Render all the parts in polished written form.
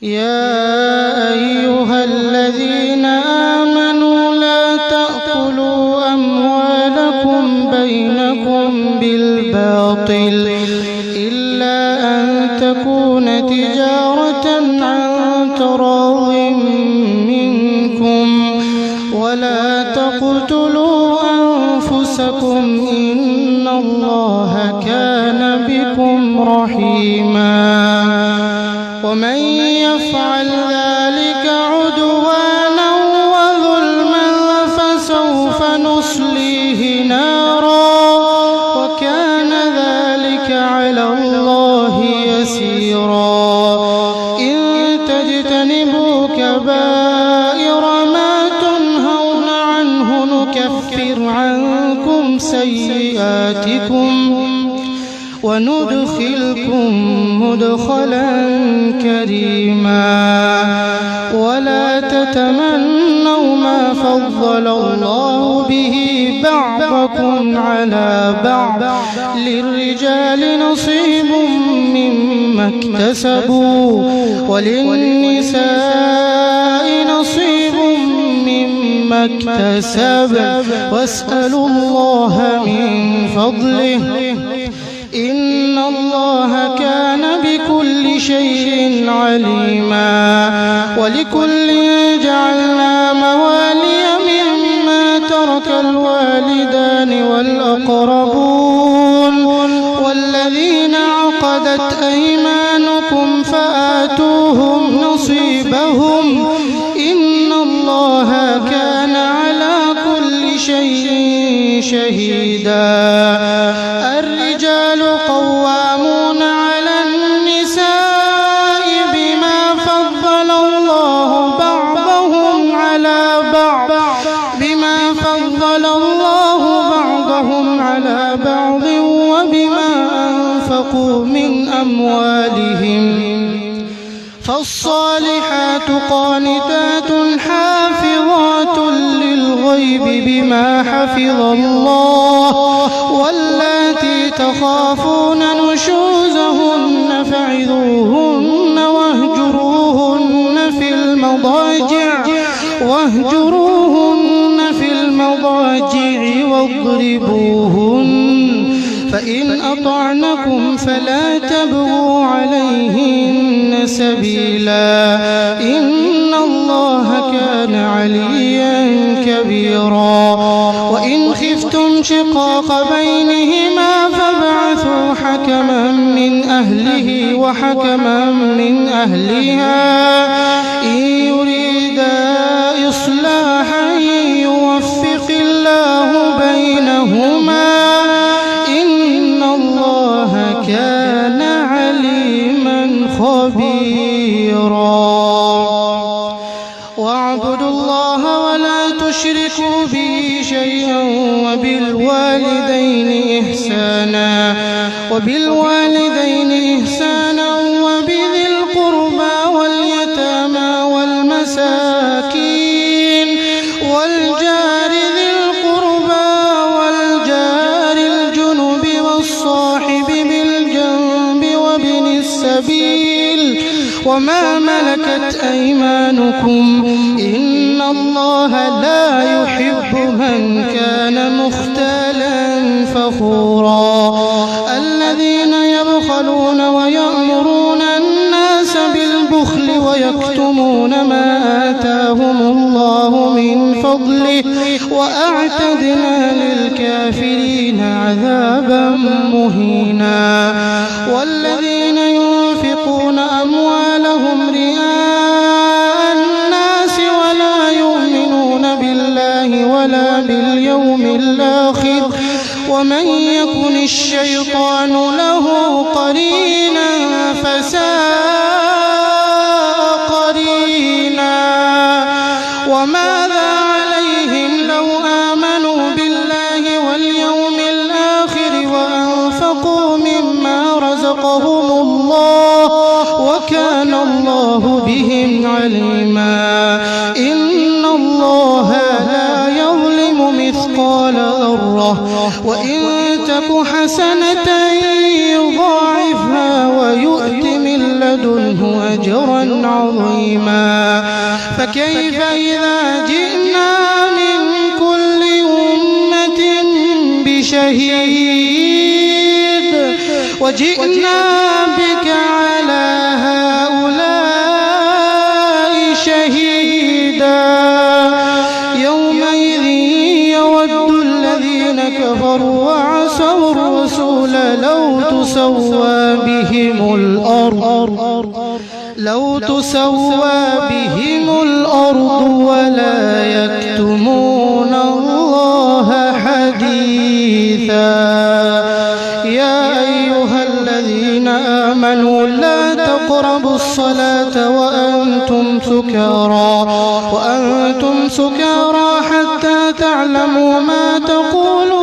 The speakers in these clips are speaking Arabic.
يا أيها الذين آمنوا لا تأكلوا أموالكم بينكم بالباطل إلا أن تكون تجارة عن تراض منكم ولا تقتلوا أنفسكم إن الله كان بكم رحيما ومن يفعل ذلك عدوانا وظلما فسوف نصليه نارا وكان ذلك على الله يسيرا إن تجتنبوا كبائر ما تنهون عنه نكفر عنكم سيئاتكم وندخلكم مدخلا كريما ولا تتمنوا ما فضل الله به بعضكم على بعض للرجال نصيب مما اكتسبوا وللنساء نصيب مما اكتسب واسألوا الله من فضله إن الله كان بكل شيء عليما ولكل جعلنا موالي مما ترك الوالدان والأقربون والذين عقدت أيمانكم فآتوهم نصيبهم إن الله كان على كل شيء شهيدا الرجال قوامون على النساء بما فضل الله بعضهم على بعض وبما أنفقوا من أموالهم فالصالحات قانتات حافظات للغيب بما حفظ الله واللاتي تخافون نشوزهن فعظوهن واهجروهن في المضاجع واضربوهن فإن أطعنكم فلا تبغوا عليهن سبيلا إن الله كان عليا كبيرا وإن خفتم شقاق بينهما فابعثوا حكما من أهله وحكما من أهلها إن يريدا إصلاحا يوفق الله بينهما إن الله كان عليما خبيرا واعبدوا الله ولا تشركوا به شيئا وبالوالدين إحسانا وبذي القربى واليتامى والمساكين والجار ذي القربى والجار الجنب والصاحب بالجنب وابن السبيل وما ملكت أيمانكم إن الله لا يحب من كان مختالا فخورا الذين يبخلون ويأمرون الناس بالبخل ويكتمون ما آتاهم الله من فضله وأعتدنا للكافرين عذابا مهينا والذين ينفقون أموالهم رئاء الناس ولا يؤمنون بالله ولا باليوم الآخر ومن يكن الشيطان له قرينا فساء قرينا وماذا عليهم لو آمنوا بالله واليوم الآخر وأنفقوا مما رزقهم الله وكان الله بهم عليما إن الله لا يظلم مثقال ذرة وإن تك حسنة يضاعفها ويؤت من لدنه أجرا عظيما فكيف إذا جئنا من كل أمة بشهيد وجئنا بك على هؤلاء شهيدا يومئذ يود الذين كفروا وعصوا الرسول لو تسوى بهم الأرض ولا يكتمون الله حديثا يا أيها الذين آمنوا لا تقربوا الصلاة وأنتم سكارى حتى تعلموا ما تقولون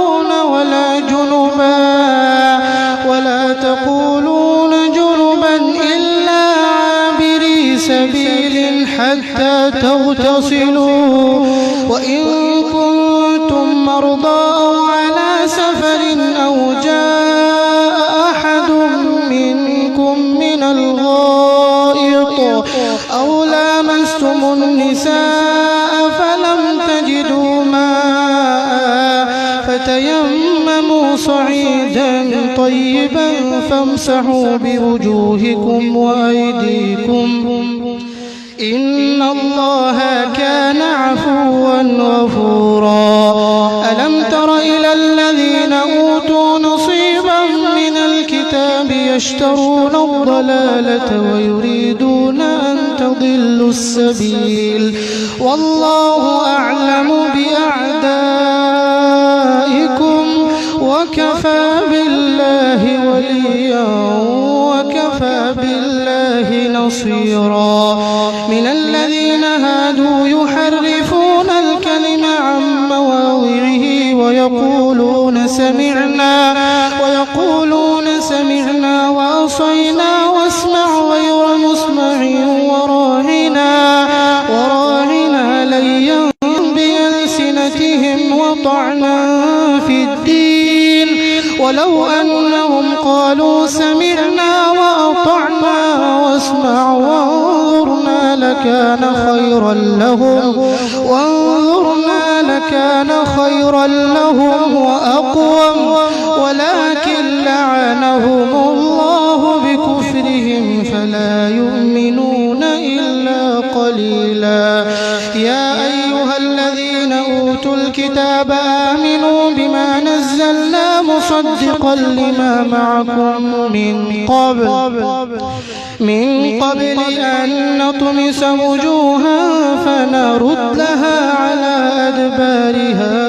ولا تقولون جنبا إلا عابري سبيل حتى تغتسلوا وإن كنتم مرضى أو على سفر أو جاء أحد منكم من الغائط أو لامستم النساء فلم تجدوا ماء فتيمموا صعيدا طيبا فامسحوا بوجوهكم وأيديكم إن الله كان عفوا غفورا ألم تر إلى الذين أوتوا نصيبا من الكتاب يشترون الضلالة ويريدون أن تضلوا السبيل والله أعلم بأعدائكم وكفى بالله وليا وكفى بالله نصيرا من الذين هادوا يحرفون الكلم عن مواضعه ويقولون سمعنا وعصينا واسمع غير مسمع وراعنا ليا بألسنتهم وطعنا في الدين ولو أنهم قالوا سمعنا وأطعنا واسمع وانظرنا لكان خيرا لهم وأقوم ولكن لعنهم الله بكفرهم فلا يؤمنون إلا قليلا يا أيها الذين أوتوا الكتاب آمنوا بما نزلنا مصدقا لما معكم من قبل أن نطمس وجوها فنردها على أدبارها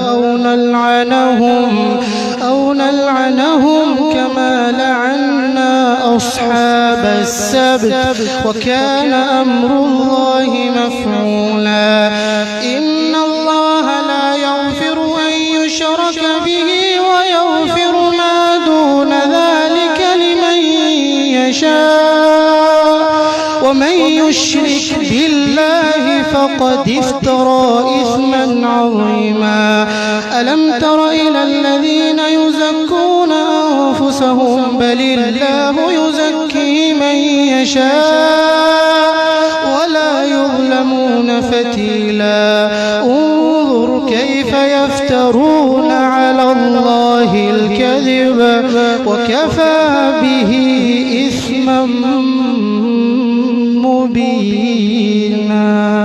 أو نلعنهم كما لعنا أصحاب السبت وكان أمر الله مفعولا إن الله لا يغفر أن يشرك به ويغفر ما دون ذلك لمن يشاء ومن يشرك بالله فقد افترى إثما عظيما ألم تر إلى الذين يزكون أنفسهم بل الله يزكي من يشاء ولا يظلمون فتيلا انظر كيف يفترون على الله الكذب وكفى به إثما مبينا